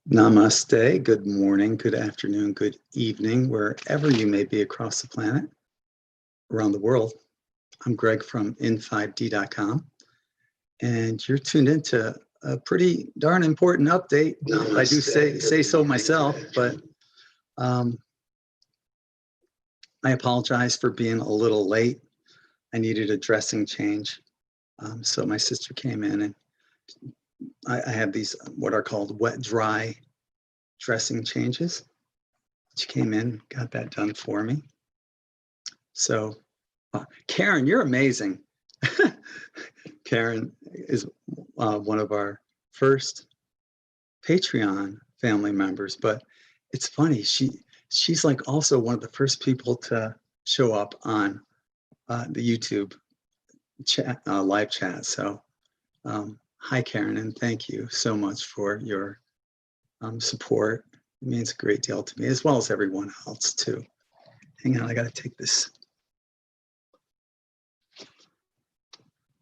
Namaste, good morning, good afternoon, good evening, wherever you may be across the planet, around the world. I'm Greg from in5d.com, and you're tuned into a pretty darn important update. I do say so myself, but I apologize for being a little late. I needed a dressing change. So my sister came in, and I have these what are called wet dry dressing changes. She came in, got that done for me. So Karen, you're amazing. Karen is one of our first Patreon family members, but it's funny, she's like also one of the first people to show up on the YouTube chat, live chat. So hi Karen, and thank you so much for your support. It means a great deal to me, as well as everyone else too. Hang on, I gotta take this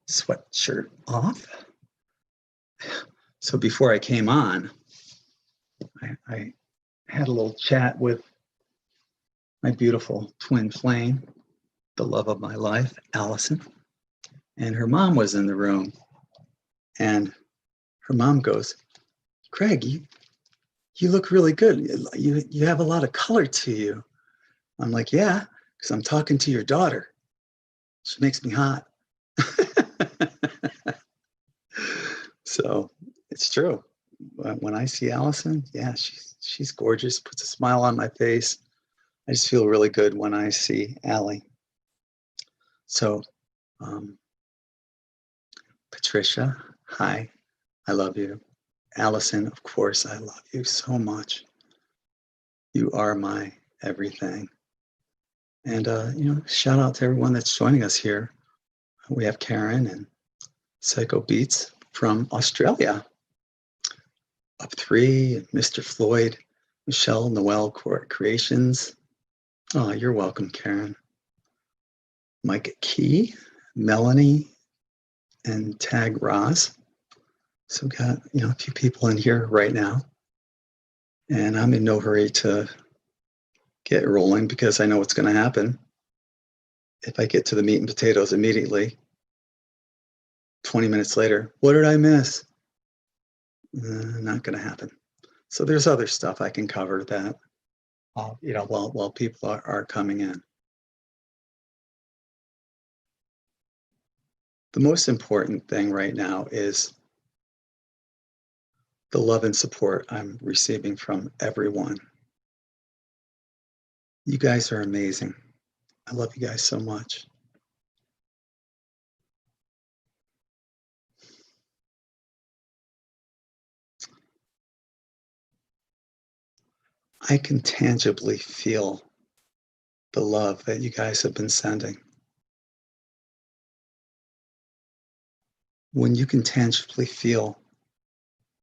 sweatshirt off. So before I came on, I had a little chat with my beautiful twin flame, the love of my life, Allison, and her mom was in the room. And her mom goes, Craig, you look really good. You have a lot of color to you. I'm like, yeah, because I'm talking to your daughter. She makes me hot. So it's true. When I see Allison, yeah, she's gorgeous, puts a smile on my face. I just feel really good when I see Allie. So, Patricia, hi, I love you. Allison, of course, I love you so much. You are my everything. And, shout out to everyone that's joining us here. We have Karen and Psycho Beats from Australia. Up 3, Mr. Floyd, Michelle Noel Creations. Oh, you're welcome, Karen. Mike Key, Melanie, and Tag Roz. So we've got, a few people in here right now. And I'm in no hurry to get rolling because I know what's going to happen. If I get to the meat and potatoes immediately, 20 minutes later, what did I miss? Not going to happen. So there's other stuff I can cover that, while people are coming in. The most important thing right now is the love and support I'm receiving from everyone. You guys are amazing. I love you guys so much. I can tangibly feel the love that you guys have been sending. When you can tangibly feel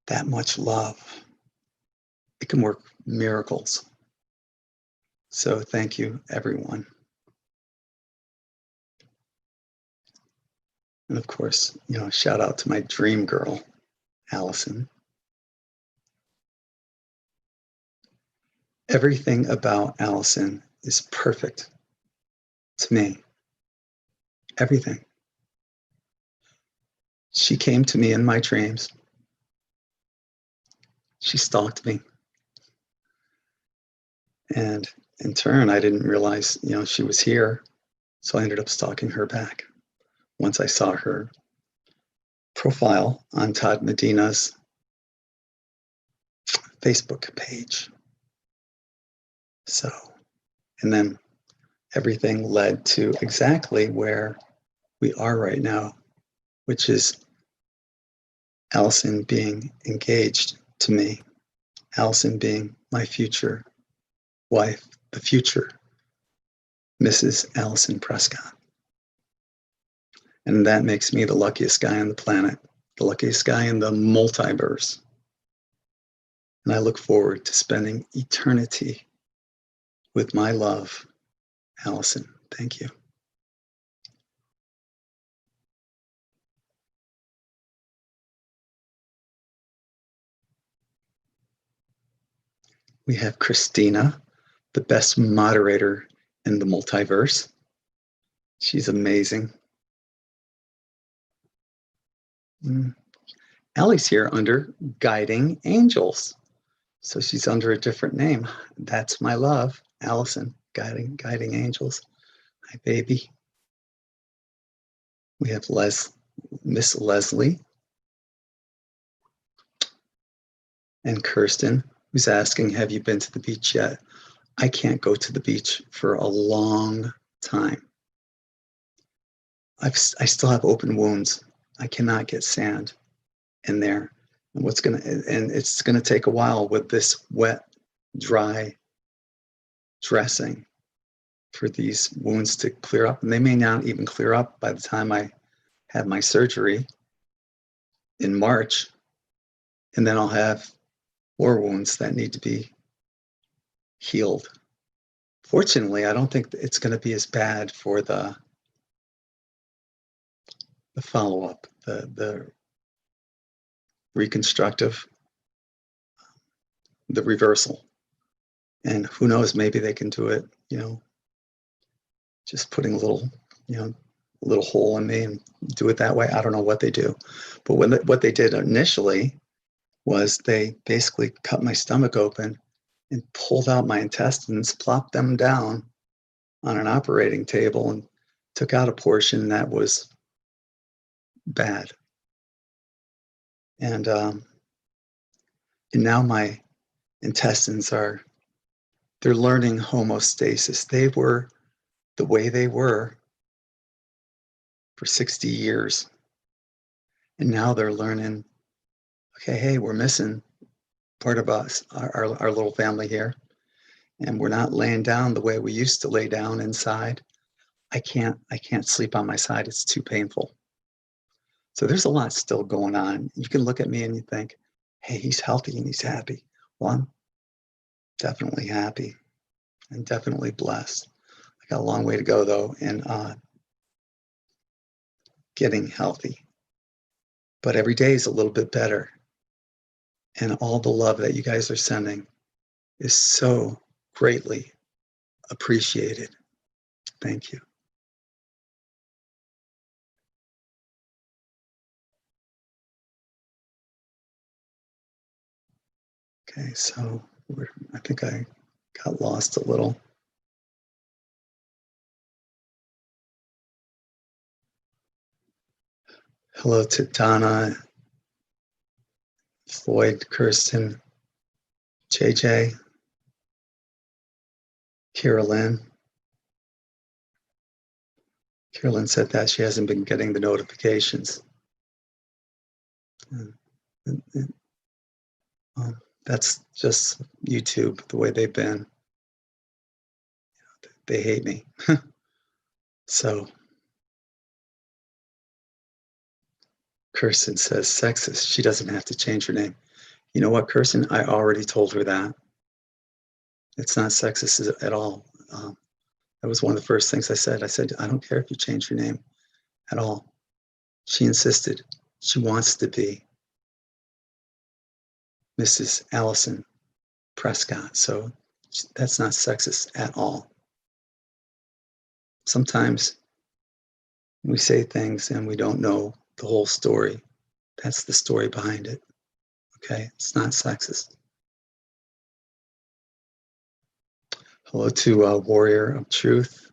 that much love, it can work miracles. So thank you, everyone. And of course, shout out to my dream girl, Allison. Everything about Allison is perfect to me. Everything. She came to me in my dreams. She stalked me. And in turn, I didn't realize, she was here. So I ended up stalking her back. Once I saw her profile on Todd Medina's Facebook page. So, and then everything led to exactly where we are right now, which is Allison being engaged to me, Allison being my future wife, the future Mrs. Allison Prescott. And that makes me the luckiest guy on the planet, the luckiest guy in the multiverse. And I look forward to spending eternity with my love, Allison. Thank you. We have Christina, the best moderator in the multiverse. She's amazing. Allie's here under Guiding Angels. So she's under a different name. That's my love, Allison, Guiding Angels. Hi, baby. We have Miss Leslie and Kirsten, who's asking, have you been to the beach yet? I can't go to the beach for a long time. I still have open wounds. I cannot get sand in there. And it's gonna take a while with this wet, dry dressing for these wounds to clear up. And they may not even clear up by the time I have my surgery in March. And then I'll have more wounds that need to be healed. Fortunately, I don't think it's going to be as bad for the follow-up, the reconstructive, the reversal. And who knows, maybe they can do it, just putting a little hole in me and do it that way. I don't know what they do. But what they did initially was they basically cut my stomach open and pulled out my intestines, plopped them down on an operating table, and took out a portion that was bad. And now my intestines they're learning homeostasis. They were the way they were for 60 years. And now they're learning, okay, hey, we're missing part of us, our little family here. And we're not laying down the way we used to lay down inside. I can't sleep on my side. It's too painful. So there's a lot still going on. You can look at me and you think, hey, he's healthy and he's happy. Well, I'm definitely happy and definitely blessed. I got a long way to go though in getting healthy. But every day is a little bit better. And all the love that you guys are sending is so greatly appreciated. Thank you. Okay, so I think I got lost a little. Hello to Donna, Floyd, Kirsten, JJ, Carolyn. Carolyn said that she hasn't been getting the notifications. That's just YouTube, the way they've been. They hate me. So Kirsten says sexist. She doesn't have to change her name. You know what, Kirsten? I already told her that. It's not sexist at all. That was one of the first things I said. I said, I don't care if you change your name at all. She insisted. She wants to be Mrs. Allison Prescott. So that's not sexist at all. Sometimes we say things and we don't know the whole story. That's the story behind it. Okay, it's not sexist. Hello to Warrior of Truth.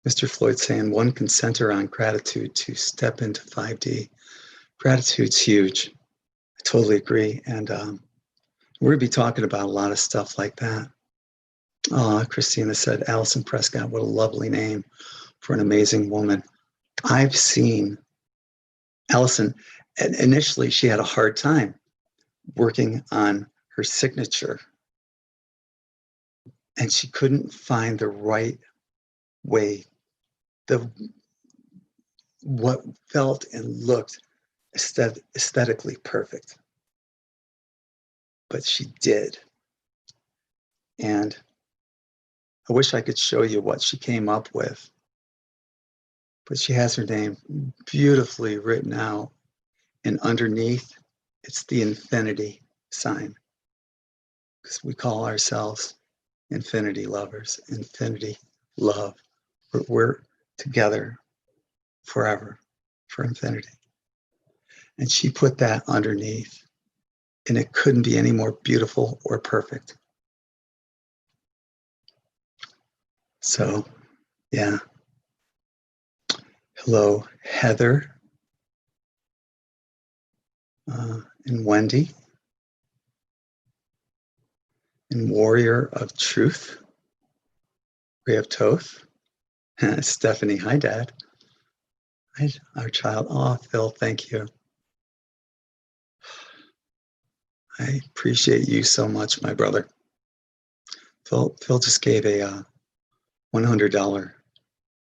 Mr. Floyd saying one can center on gratitude to step into 5D. Gratitude's huge. I totally agree. And we're going to be talking about a lot of stuff like that. Christina said, Allison Prescott, what a lovely name for an amazing woman. I've seen Allison, and initially she had a hard time working on her signature. And she couldn't find the right way, what felt and looked aesthetically perfect. But she did. And I wish I could show you what she came up with. But she has her name beautifully written out. And underneath, it's the infinity sign. because we call ourselves infinity lovers, infinity love. We're together forever, for infinity. And she put that underneath, and it couldn't be any more beautiful or perfect. So, yeah. Hello, Heather, and Wendy, and Warrior of Truth, Ray of Toth, Stephanie, hi, Dad. Hi, our child. Oh, Phil, thank you. I appreciate you so much, my brother. Phil just gave a $100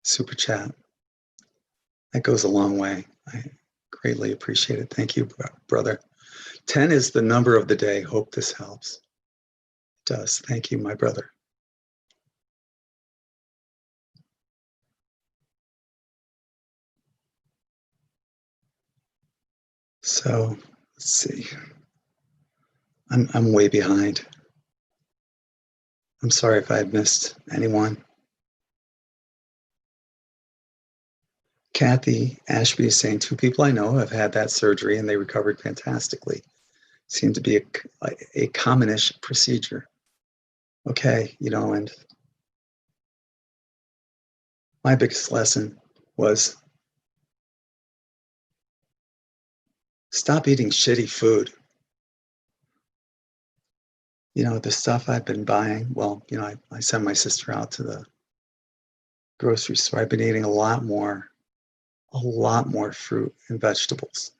super chat. That goes a long way. I greatly appreciate it. Thank you, brother. 10 is the number of the day. Hope this helps. It does. Thank you, my brother. So let's see. I'm way behind. I'm sorry if I missed anyone. Kathy Ashby is saying 2 people I know have had that surgery and they recovered fantastically. Seemed to be a commonish procedure. Okay, and my biggest lesson was stop eating shitty food. The stuff I've been buying, well, I send my sister out to the grocery store. I've been eating a lot more fruit and vegetables.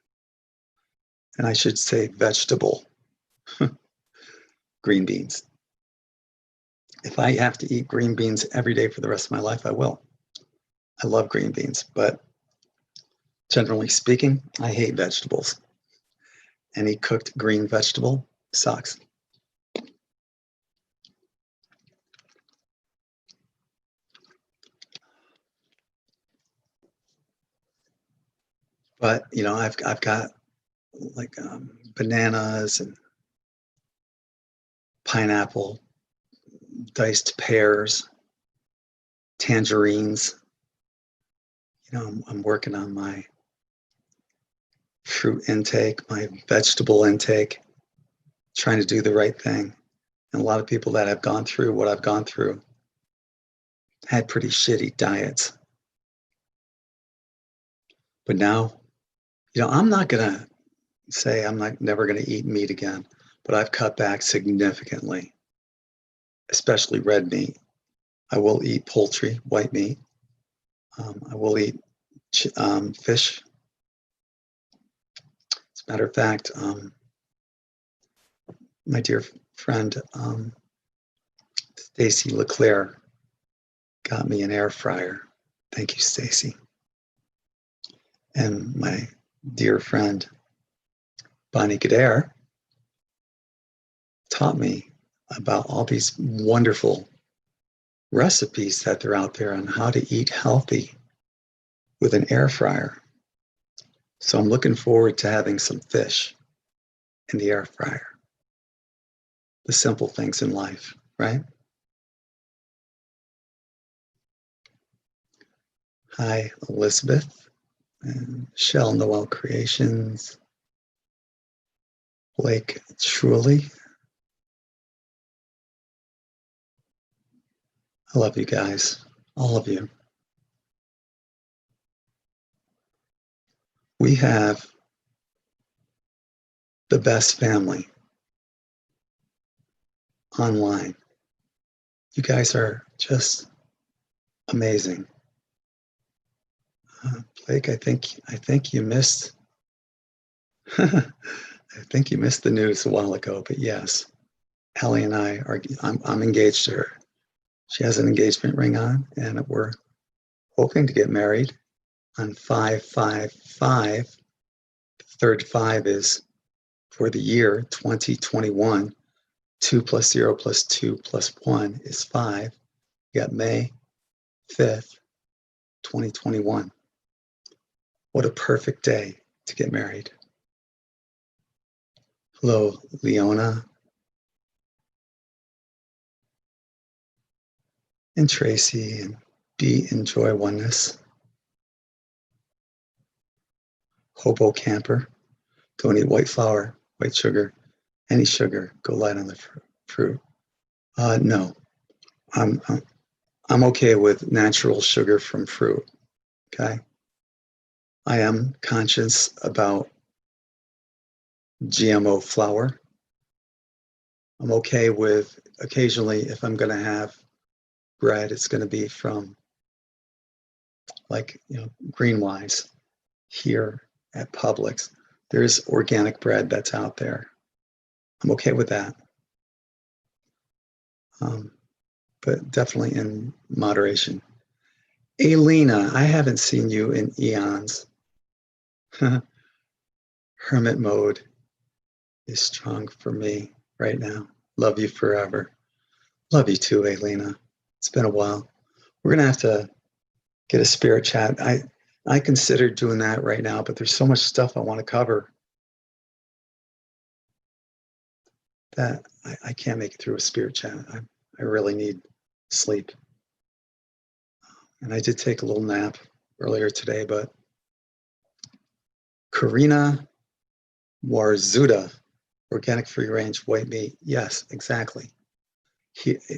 And I should say vegetable green beans. If I have to eat green beans every day for the rest of my life, I will. I love green beans, but generally speaking, I hate vegetables. Any cooked green vegetable sucks. But I've got like bananas and pineapple, diced pears, tangerines. I'm working on my fruit intake, my vegetable intake, trying to do the right thing. And a lot of people that have gone through what I've gone through had pretty shitty diets. But now, I'm not going to say I'm never going to eat meat again, but I've cut back significantly, especially red meat. I will eat poultry, white meat. I will eat fish. As a matter of fact, my dear friend Stacy LeClaire got me an air fryer. Thank you, Stacy. And my dear friend Bonnie Gadare taught me about all these wonderful recipes that they're out there on how to eat healthy with an air fryer. So I'm looking forward to having some fish in the air fryer. The simple things in life, right? Hi, Elizabeth and Shell Noel Creations, Blake Truly. I love you guys, all of you. We have the best family online. You guys are just amazing. Blake, I think you missed. I think you missed the news a while ago, but yes, Allie and I are. I'm engaged to her. She has an engagement ring on, and we're hoping to get married on 5/5/5. The third 5 is for the year 2021. 2 plus 0 plus 2 plus 1 is 5. We got May 5th, 2021. What a perfect day to get married. Hello, Leona. and Tracy, and be enjoy oneness. Hobo camper, don't eat white flour, white sugar, any sugar. Go light on the fruit. No, I'm okay with natural sugar from fruit. Okay, I am conscious about GMO flour. I'm okay with occasionally, if I'm going to have bread, it's going to be from like, Greenwise here at Publix. There's organic bread that's out there. I'm okay with that. But definitely in moderation. Alina, I haven't seen you in eons. Hermit mode is strong for me right now. Love you forever. Love you too, Alina. It's been a while. We're going to have to get a spirit chat. I considered doing that right now, but there's so much stuff I want to cover that I can't make it through a spirit chat. I really need sleep. And I did take a little nap earlier today, but Karina Warzuda, organic free range white meat. Yes, exactly.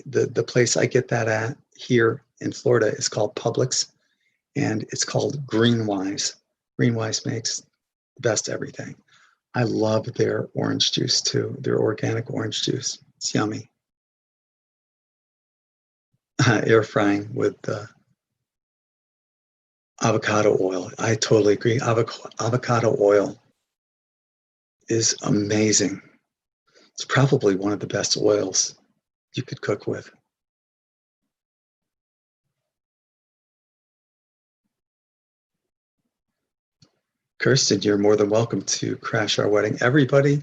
The place I get that at here in Florida is called Publix, and it's called Greenwise. Greenwise makes the best everything. I love their orange juice too, their organic orange juice. It's yummy. Air frying with avocado oil. I totally agree. Avocado oil is amazing. It's probably one of the best oils you could cook with. Kirsten, you're more than welcome to crash our wedding. Everybody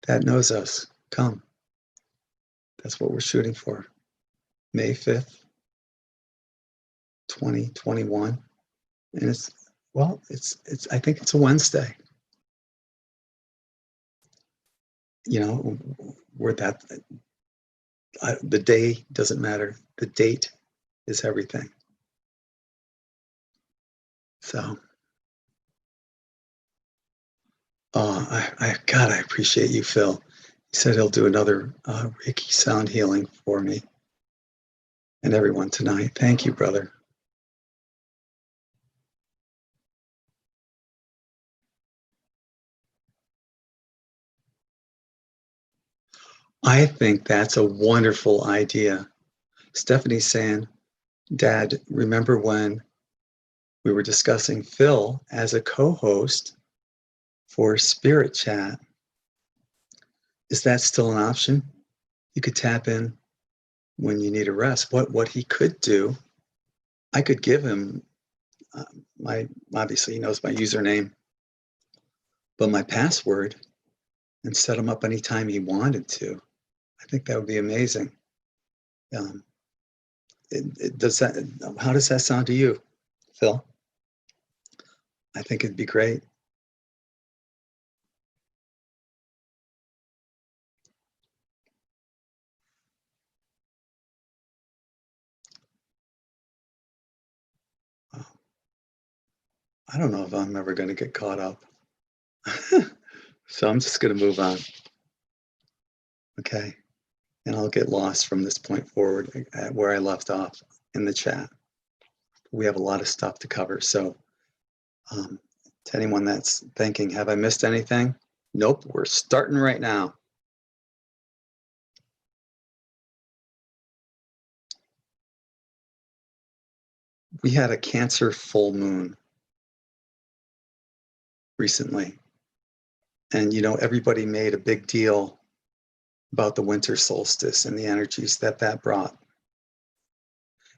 that knows us, come. That's what we're shooting for. May 5th, 2021. And I think it's a Wednesday. Where the day doesn't matter. The date is everything. So, God, I appreciate you, Phil. He said he'll do another Reiki sound healing for me and everyone tonight. Thank you, brother. I think that's a wonderful idea. Stephanie's saying, Dad, remember when we were discussing Phil as a co-host for Spirit Chat? Is that still an option? You could tap in when you need a rest. What he could do, I could give him obviously he knows my username, but my password, and set him up anytime he wanted to. I think that would be amazing. How does that sound to you, Phil? I think it'd be great. I don't know if I'm ever going to get caught up. So I'm just going to move on. Okay. And I'll get lost from this point forward at where I left off in the chat. We have a lot of stuff to cover. So to anyone that's thinking, have I missed anything? Nope, we're starting right now. We had a Cancer full moon recently. And, everybody made a big deal about the winter solstice and the energies that brought.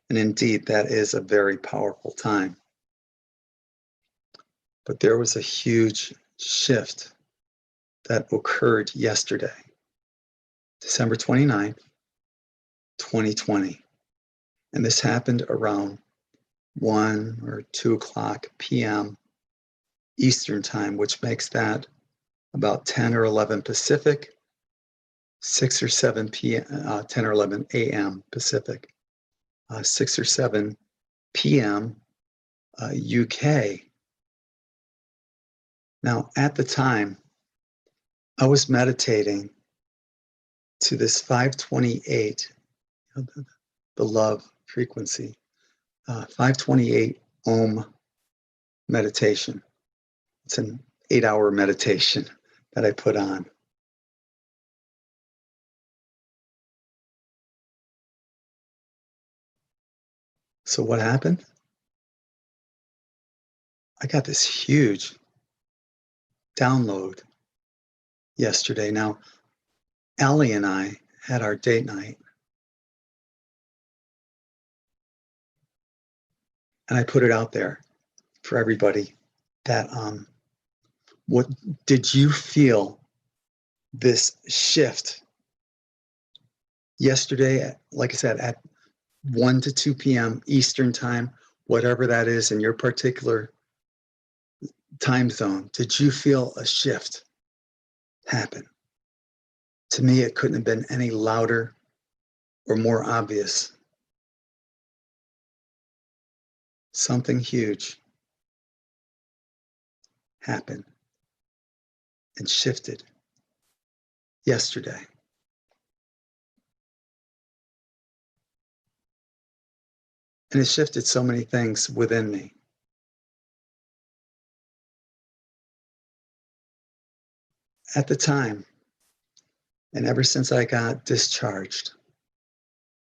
And indeed, that is a very powerful time. But there was a huge shift that occurred yesterday, December 29th, 2020. And this happened around 1 or 2 o'clock p.m. Eastern time, which makes that about 10 or 11 Pacific, 6 or 7 p.m., 10 or 11 a.m. Pacific, 6 or 7 p.m. UK. Now, at the time, I was meditating to this 528, the love frequency, 528 Om meditation. It's an 8-hour meditation that I put on. So what happened? I got this huge download yesterday. Now, Allie and I had our date night, and I put it out there for everybody that what did you feel this shift yesterday, like I said, at 1 to 2 p.m. Eastern time, whatever that is in your particular time zone? Did you feel a shift happen? To me, it couldn't have been any louder or more obvious. Something huge happened and shifted yesterday. And it shifted so many things within me. At the time, and ever since I got discharged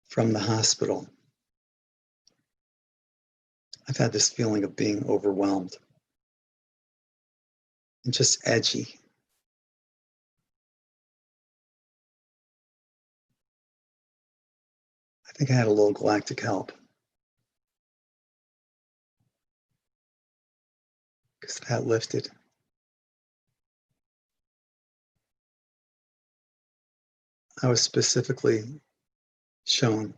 from the hospital, I've had this feeling of being overwhelmed and just edgy. I think I had a little galactic help, because that lifted. I was specifically shown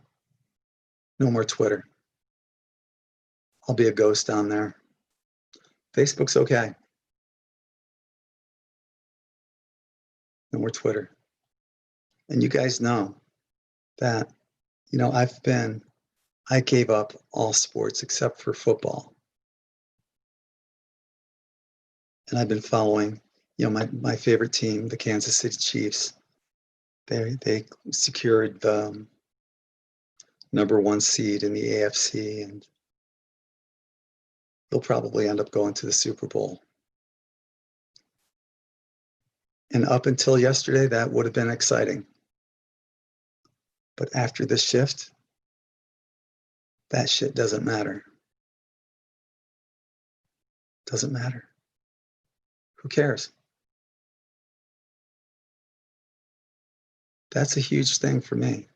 no more Twitter. I'll be a ghost down there. Facebook's okay. No more Twitter. And you guys know that, I gave up all sports except for football. And I've been following, my favorite team, the Kansas City Chiefs. They secured the #1 seed in the AFC, and they'll probably end up going to the Super Bowl. And up until yesterday, that would have been exciting. But after this shift, that shit doesn't matter. Doesn't matter. Who cares? That's a huge thing for me.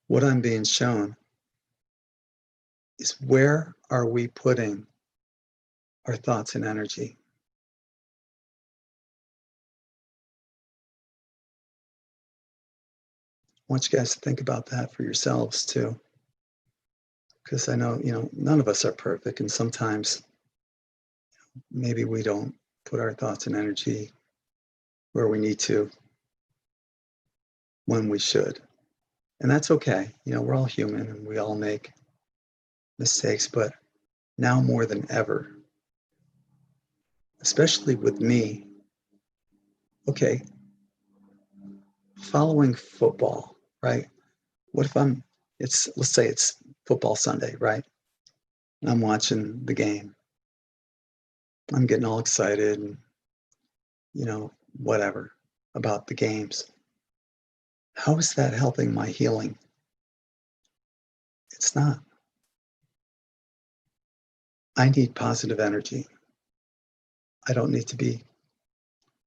What I'm being shown is, where are we putting our thoughts and energy? I want you guys to think about that for yourselves too. Because I know, none of us are perfect, and sometimes maybe we don't put our thoughts and energy where we need to, when we should. And that's okay. We're all human and we all make mistakes, but now more than ever, especially with me, okay, following football, right? What if let's say it's football Sunday, right? And I'm watching the game. I'm getting all excited and, whatever about the games. How is that helping my healing? It's not. I need positive energy. I don't need to be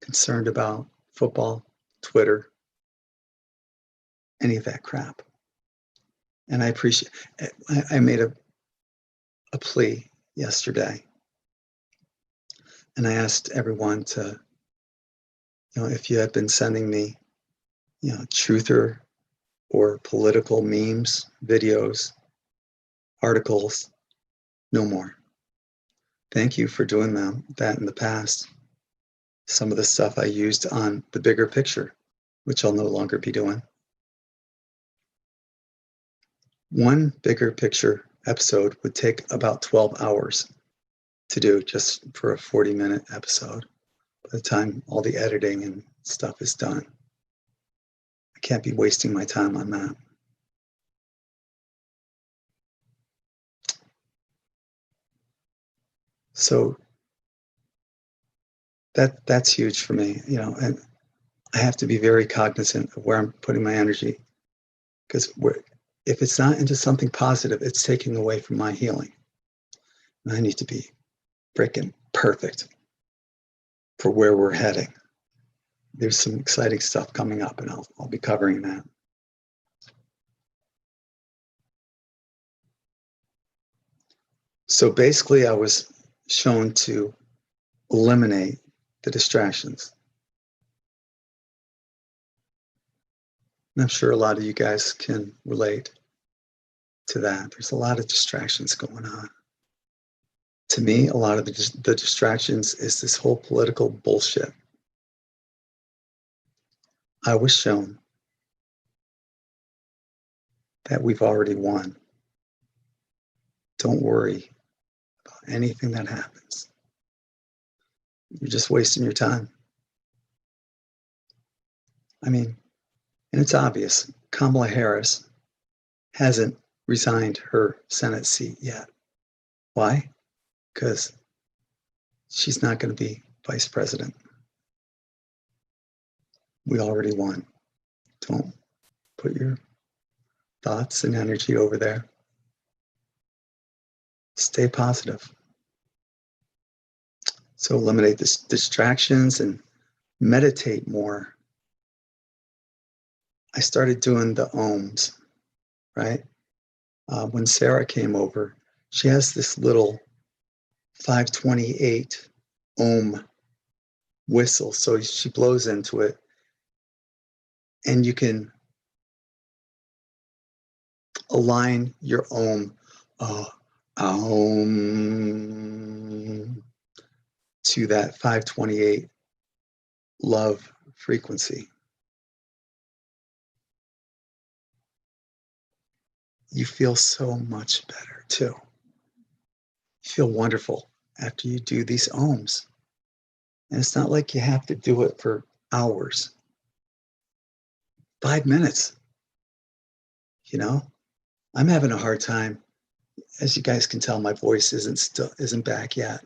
concerned about football, Twitter, any of that crap. And I appreciate, I made a plea yesterday. And I asked everyone to, if you had been sending me, truther or political memes, videos, articles, no more. Thank you for doing that in the past. some of the stuff I used on the bigger picture, which I'll no longer be doing. One bigger picture episode would take about 12 hours to do just for a 40-minute episode. By the time all the editing and stuff is done, I can't be wasting my time on that. So that's huge for me, and I have to be very cognizant of where I'm putting my energy, because if it's not into something positive, it's taking away from my healing. And I need to be freaking perfect for where we're heading. There's some exciting stuff coming up, and I'll be covering that. So basically, I was shown to eliminate the distractions. And I'm sure a lot of you guys can relate to that. There's a lot of distractions going on. To me, a lot of the distractions is this whole political bullshit. I was shown that we've already won. Don't worry about anything that happens. You're just wasting your time. I mean, and it's obvious, Kamala Harris hasn't resigned her Senate seat yet. Why? Because she's not going to be vice president. We already won. Don't put your thoughts and energy over there. Stay positive. So eliminate the distractions and meditate more. I started doing the ohms, right? When Sarah came over, she has this little 528 ohm whistle. So she blows into it, and you can align your ohm, to that 528 love frequency. You feel so much better too. You feel wonderful after you do these ohms. And it's not like you have to do it for hours. 5 minutes. I'm having a hard time. As you guys can tell, my voice isn't back yet.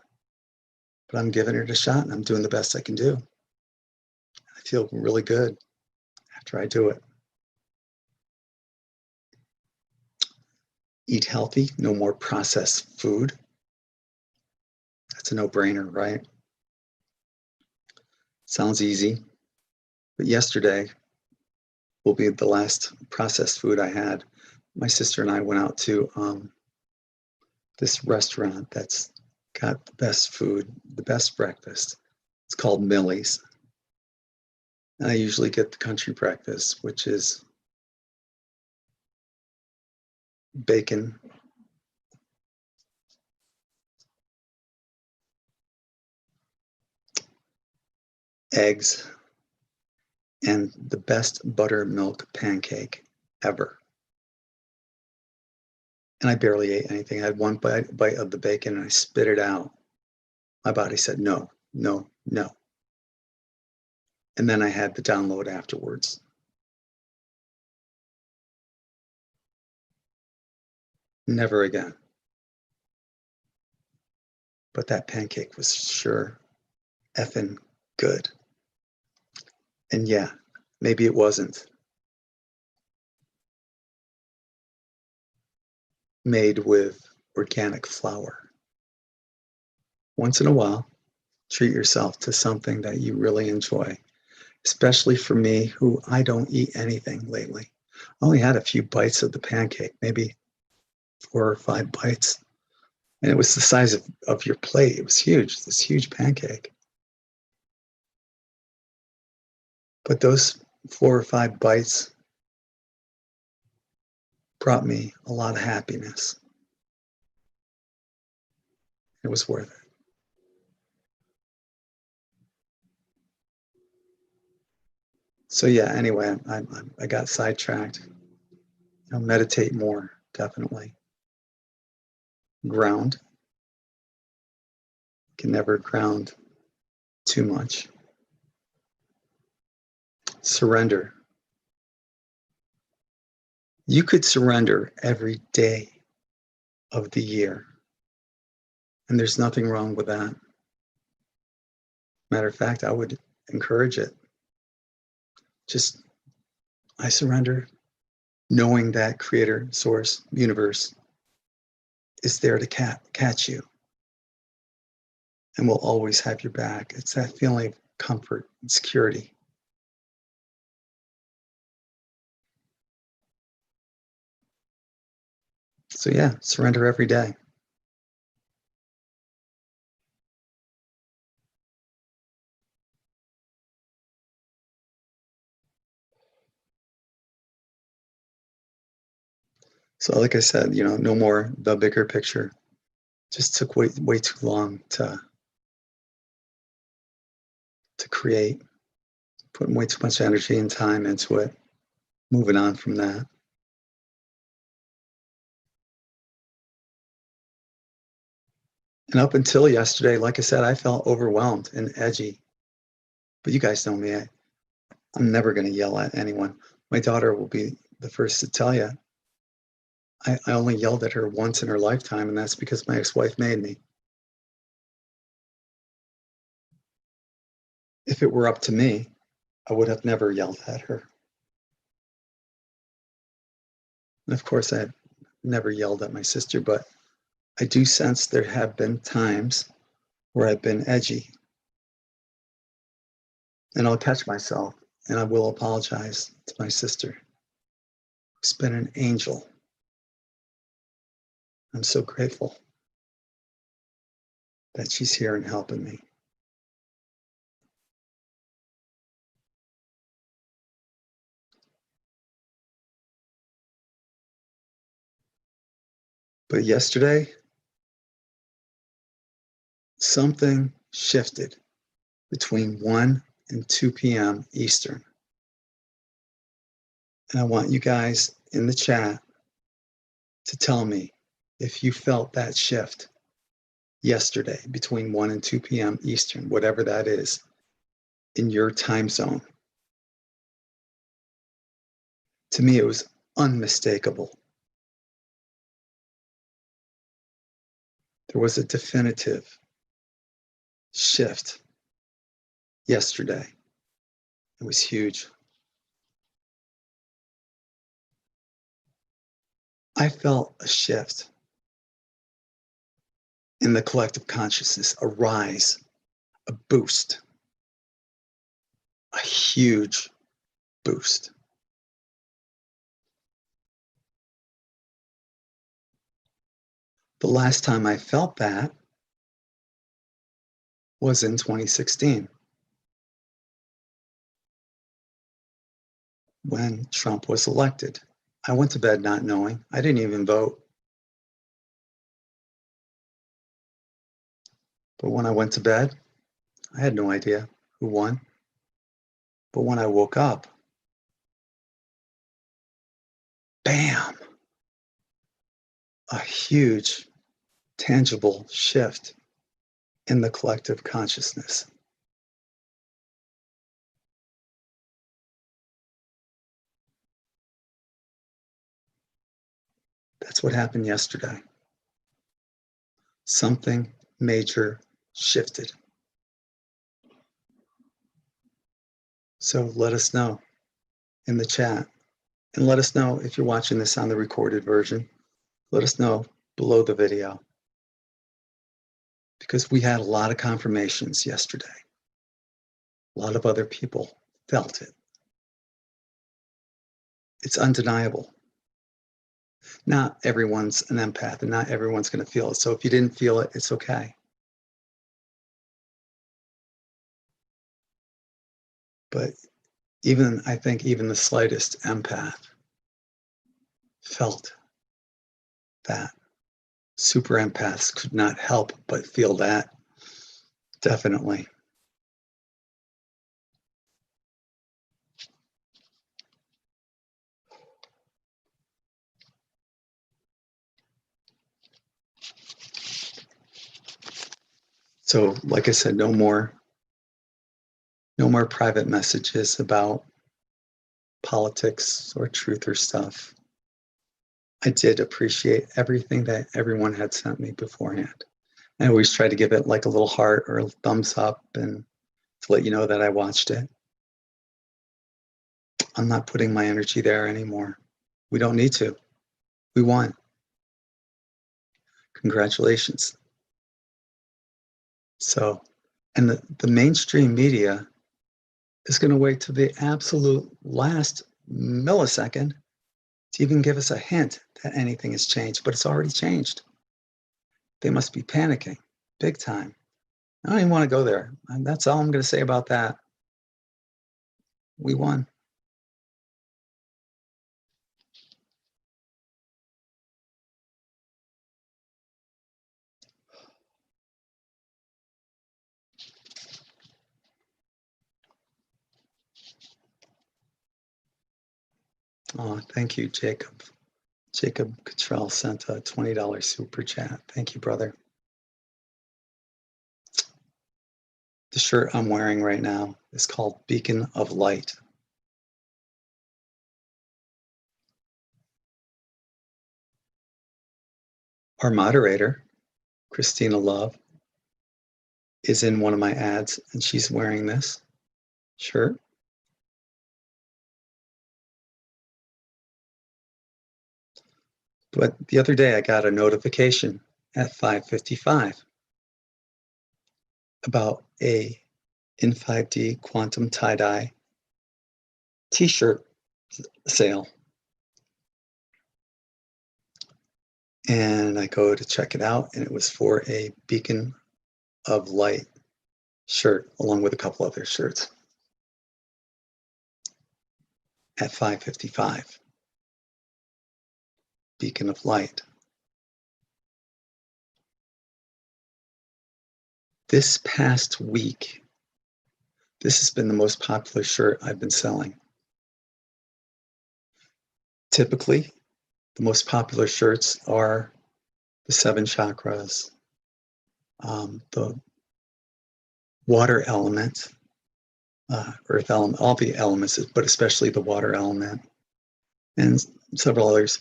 But I'm giving it a shot, and I'm doing the best I can do. I feel really good after I do it. Eat healthy, no more processed food. That's a no-brainer, right? Sounds easy. But yesterday will be the last processed food I had. My sister and I went out to this restaurant that's got the best food, the best breakfast. It's called Millie's. And I usually get the country breakfast, which is bacon, eggs, and the best buttermilk pancake ever. And I barely ate anything. I had one bite of the bacon and I spit it out. My body said, no, no, no. And then I had the download afterwards. Never again. But that pancake was sure effing good. And yeah, maybe it wasn't made with organic flour. Once in a while, treat yourself to something that you really enjoy, especially for me, who I don't eat anything lately. I only had a few bites of the pancake, maybe 4 or 5 bites. And it was the size of your plate. It was huge, this huge pancake. But those 4 or 5 bites brought me a lot of happiness. It was worth it. So yeah, anyway, I got sidetracked. Meditate more, definitely. Ground. Can never ground too much. Surrender. You could surrender every day of the year, and there's nothing wrong with that. Matter of fact, I would encourage it. Just, I surrender, knowing that creator, source, universe is there to catch you and will always have your back. It's that feeling of comfort and security. So yeah, surrender every day. So like I said, no more the bigger picture. Just took way too long to create, putting way too much energy and time into it, moving on from that. And up until yesterday, like I said, I felt overwhelmed and edgy. But you guys know me, I'm never going to yell at anyone. My daughter will be the first to tell you, I only yelled at her once in her lifetime, and that's because my ex-wife made me. If it were up to me, I would have never yelled at her. And of course, I never yelled at my sister, but I do sense there have been times where I've been edgy. And I'll catch myself, and I will apologize to my sister, who's been an angel. I'm so grateful that she's here and helping me. But yesterday, something shifted between 1 and 2 p.m. Eastern. And I want you guys in the chat to tell me if you felt that shift yesterday between 1 and 2 p.m. Eastern, whatever that is, in your time zone. To me, it was unmistakable. There was a definitive shift yesterday. It was huge. I felt a shift in the collective consciousness, a rise, a boost, a huge boost. The last time I felt that was in 2016 when Trump was elected. I went to bed not knowing. I didn't even vote. But when I went to bed, I had no idea who won. But when I woke up, bam, a huge, tangible shift in the collective consciousness. That's what happened yesterday. Something major shifted. So let us know in the chat. And let us know if you're watching this on the recorded version. Let us know below the video. Because we had a lot of confirmations yesterday. A lot of other people felt it. It's undeniable. Not everyone's an empath and not everyone's going to feel it. So if you didn't feel it, it's okay. But I think even the slightest empath felt that. Super empaths could not help but feel that. Definitely. So, like I said, no more private messages about politics or truth or stuff. I did appreciate everything that everyone had sent me beforehand. I always try to give it like a little heart or a thumbs up and to let you know that I watched it. I'm not putting my energy there anymore. We don't need to. We won. Congratulations. So, and the mainstream media is going to wait to the absolute last millisecond to even give us a hint that anything has changed, but it's already changed. They must be panicking big time. I don't even want to go there. And that's all I'm going to say about that. We won. Oh, thank you, Jacob. Jacob Cottrell sent a $20 super chat. Thank you, brother. The shirt I'm wearing right now is called Beacon of Light. Our moderator, Christina Love, is in one of my ads, and she's wearing this shirt. But the other day, I got a notification at 5:55 about a in 5D quantum tie-dye t-shirt sale. And I go to check it out, and it was for a Beacon of Light shirt, along with a couple other shirts at 5:55. Beacon of Light. This past week, this has been the most popular shirt I've been selling. Typically, the most popular shirts are the 7 chakras, the water element, earth element, all the elements, but especially the water element, and several others.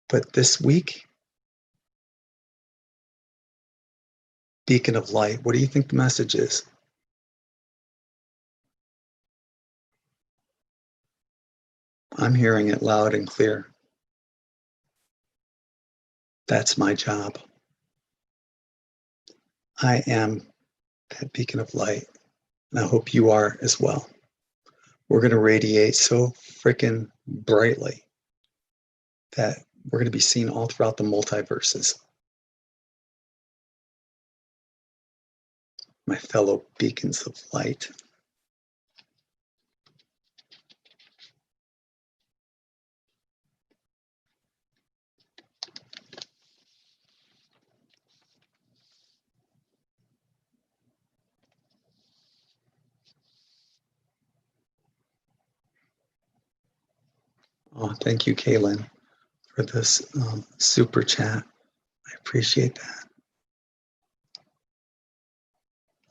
But this week, Beacon of Light, what do you think the message is? I'm hearing it loud and clear. That's my job. I am that beacon of light, and I hope you are as well. We're going to radiate so freaking brightly that we're going to be seen all throughout the multiverses. My fellow beacons of light. Oh, thank you, Kaylin, for this super chat. I appreciate that.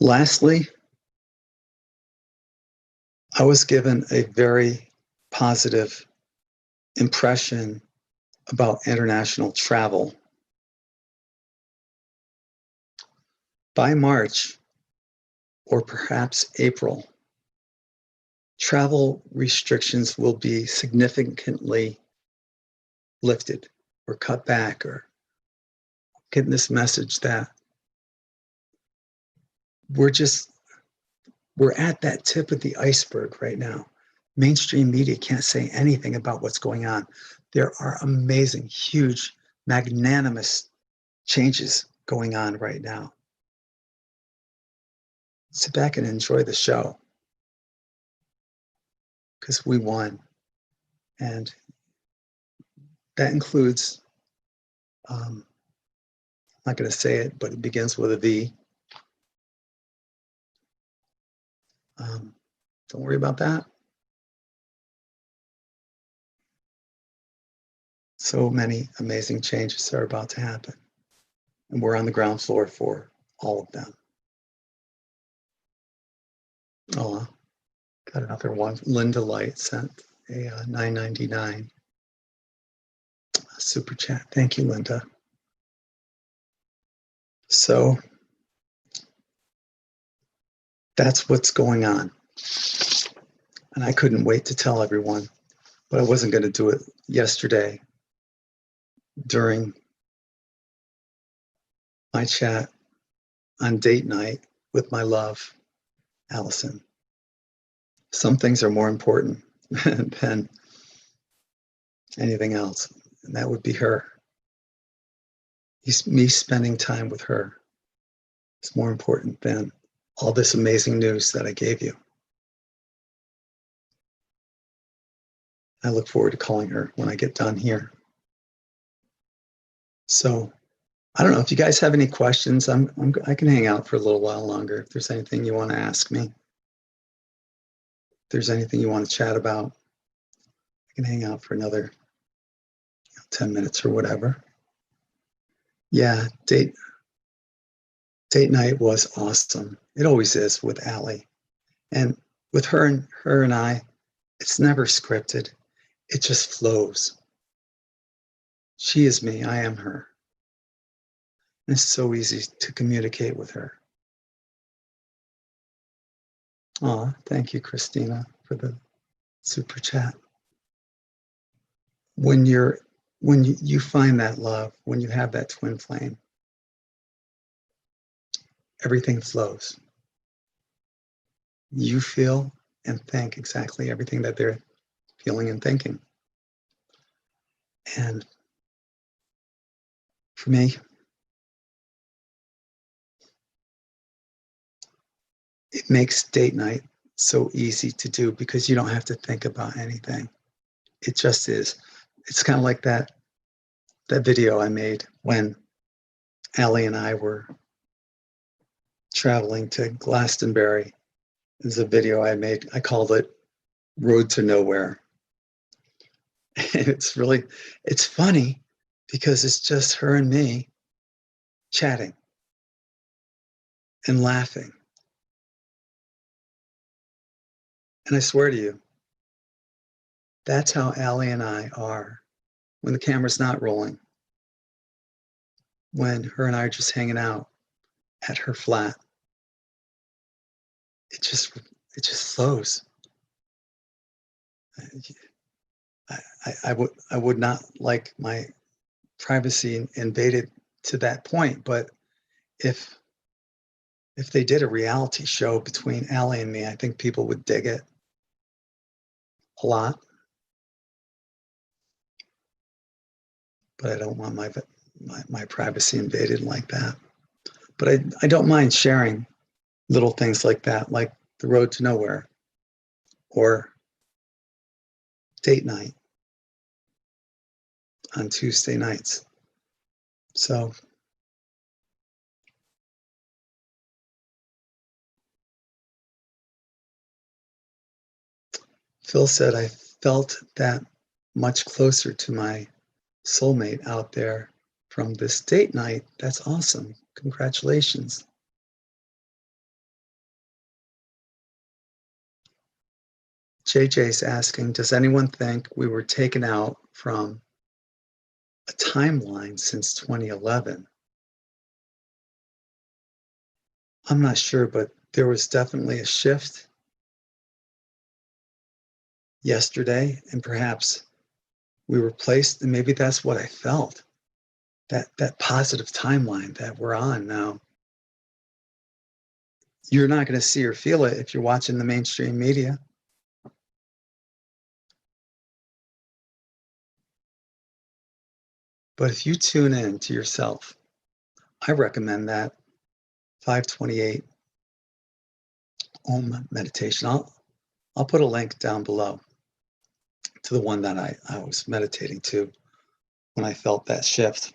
Lastly, I was given a very positive impression about international travel. By March, or perhaps April, travel restrictions will be significantly lifted or cut back, or getting this message that we're at that tip of the iceberg right now. Mainstream media can't say anything about what's going on. There are amazing, huge, magnanimous changes going on right now. Sit back and enjoy the show, because we won. And that includes, I'm not going to say it, but it begins with a V. Don't worry about that. So many amazing changes are about to happen, and we're on the ground floor for all of them. Oh, got another one. Linda Light sent a $9.99 super chat. Thank you, Linda. So that's what's going on. And I couldn't wait to tell everyone, but I wasn't going to do it yesterday during my chat on date night with my love, Allison. Some things are more important than anything else, and that would be her. Me spending time with her is more important than all this amazing news that I gave you. I look forward to calling her when I get done here. So I don't know if you guys have any questions. I can hang out for a little while longer. If there's anything you want to ask me, if there's anything you want to chat about, I can hang out for another 10 minutes or whatever. Yeah, date night was awesome. It always is with Allie. And with her and I, it's never scripted. It just flows. She is me, I am her. And it's so easy to communicate with her. Oh, thank you, Christina, for the super chat. When you find that love, when you have that twin flame, everything flows. You feel and think exactly everything that they're feeling and thinking. And for me, it makes date night so easy to do because you don't have to think about anything. It just is. It's kind of like that video I made when Allie and I were traveling to Glastonbury. There's a video I made. I called it Road to Nowhere. And it's funny because it's just her and me chatting and laughing. And I swear to you, that's how Allie and I are when the camera's not rolling, when her and I are just hanging out at her flat. It just flows. I would not like my privacy invaded to that point, but if they did a reality show between Allie and me, I think people would dig it a lot. But I don't want my privacy invaded like that. But I don't mind sharing little things like that, like the road to nowhere or date night on Tuesday nights. So Phil said, I felt that much closer to my soulmate out there from this date night. That's awesome. Congratulations. JJ's asking, does anyone think we were taken out from a timeline since 2011? I'm not sure, but there was definitely a shift yesterday, and perhaps we were placed, and maybe that's what I felt, that positive timeline that we're on now. You're not going to see or feel it if you're watching the mainstream media. But if you tune in to yourself, I recommend that 528 Om meditation. I'll put a link down below to the one that I was meditating to when I felt that shift.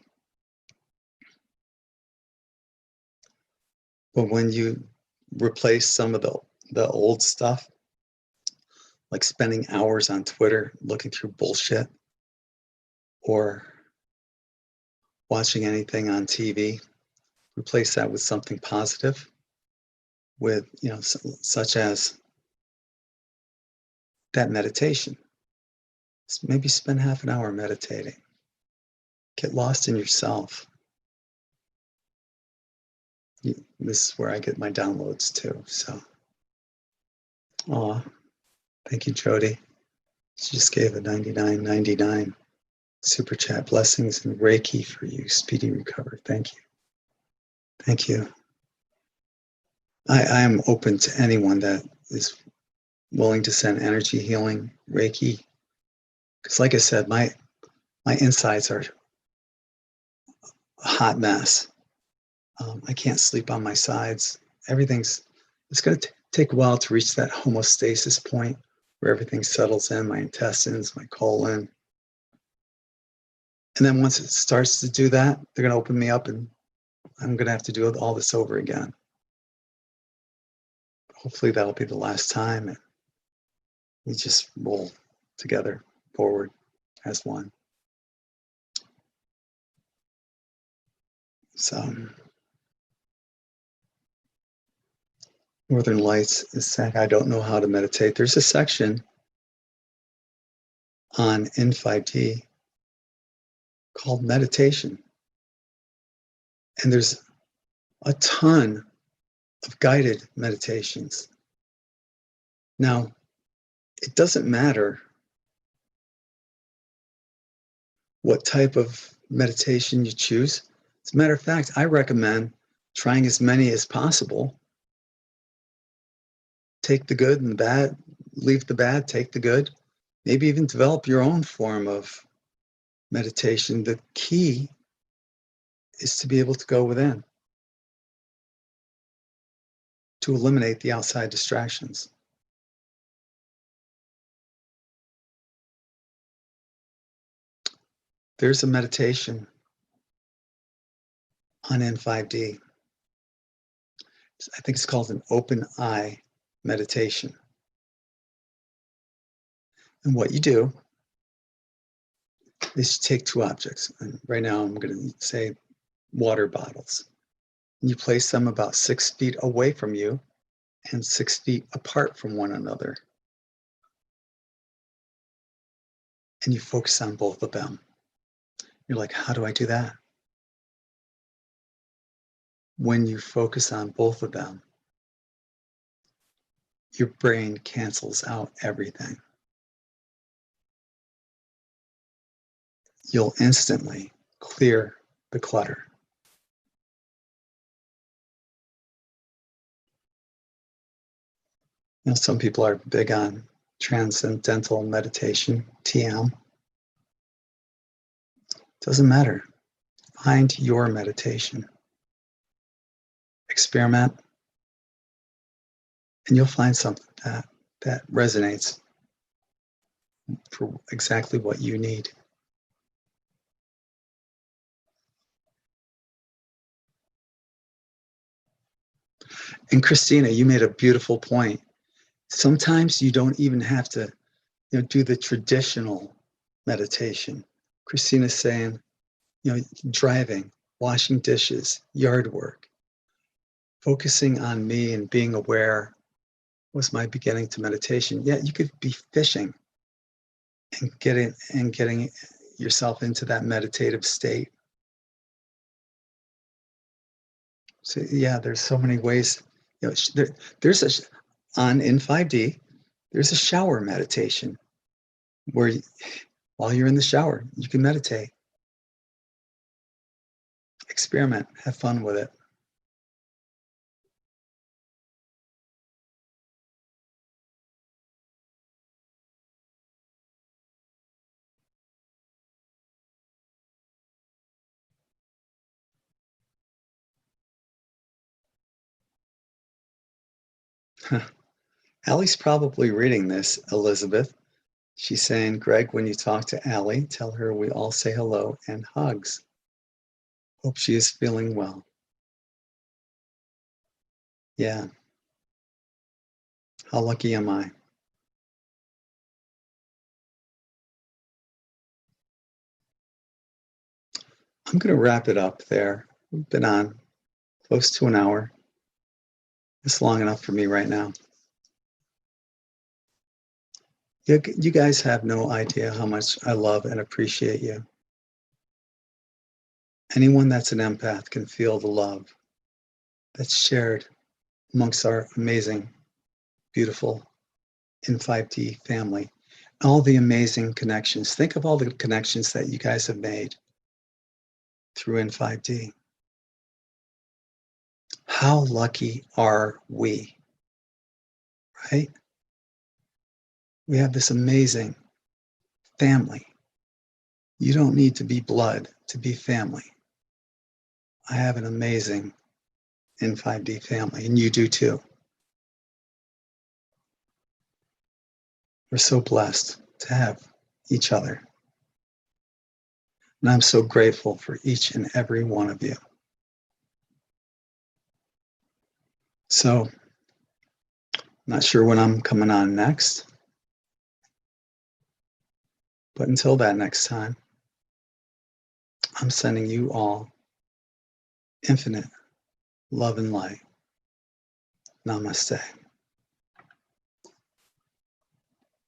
But when you replace some of the old stuff, like spending hours on Twitter looking through bullshit or watching anything on TV, replace that with something positive, with, such as that meditation. Maybe spend half an hour meditating. Get lost in yourself. This is where I get my downloads too. So, thank you, Jody. She just gave a $99.99 super chat. Blessings and Reiki for you. Speedy recovery. Thank you. Thank you. I am open to anyone that is willing to send energy healing, Reiki. Because like I said, my insides are a hot mess. I can't sleep on my sides. It's going to take a while to reach that homeostasis point where everything settles in, my intestines, my colon. And then once it starts to do that, they're going to open me up and I'm going to have to do all this over again. Hopefully that'll be the last time. And we just roll together forward as one. So, Northern Lights is saying, I don't know how to meditate. There's a section on N5D called meditation. And there's a ton of guided meditations. Now, it doesn't matter what type of meditation you choose. As a matter of fact, I recommend trying as many as possible. Take the good and the bad, leave the bad, take the good. Maybe even develop your own form of meditation. The key is to be able to go within, to eliminate the outside distractions. There's a meditation on N5D. I think it's called an open eye meditation. And what you do is you take two objects. And right now I'm going to say water bottles. And you place them about 6 feet away from you and 6 feet apart from one another. And you focus on both of them. You're like, how do I do that? When you focus on both of them, your brain cancels out everything. You'll instantly clear the clutter. You know, some people are big on transcendental meditation, TM. Doesn't matter. Find your meditation. Experiment, and you'll find something that resonates for exactly what you need. And Christina, you made a beautiful point. Sometimes you don't even have to, do the traditional meditation. Christina's saying, driving, washing dishes, yard work, focusing on me and being aware was my beginning to meditation. Yeah, you could be fishing and getting yourself into that meditative state. So yeah, there's so many ways. There's on N5D, there's a shower meditation where while you're in the shower, you can meditate. Experiment, have fun with it. Allie's probably reading this, Elizabeth. She's saying, Greg, when you talk to Allie, tell her we all say hello and hugs. Hope she is feeling well. Yeah. How lucky am I? I'm going to wrap it up there. We've been on close to an hour. It's long enough for me right now. You guys have no idea how much I love and appreciate you. Anyone that's an empath can feel the love that's shared amongst our amazing, beautiful in 5D family. All the amazing connections. Think of all the connections that you guys have made through in 5D. How lucky are we, right? We have this amazing family. You don't need to be blood to be family. I have an amazing in 5D family, and you do too. We're so blessed to have each other. And I'm so grateful for each and every one of you. So, not sure when I'm coming on next, but until that next time, I'm sending you all infinite love and light. Namaste.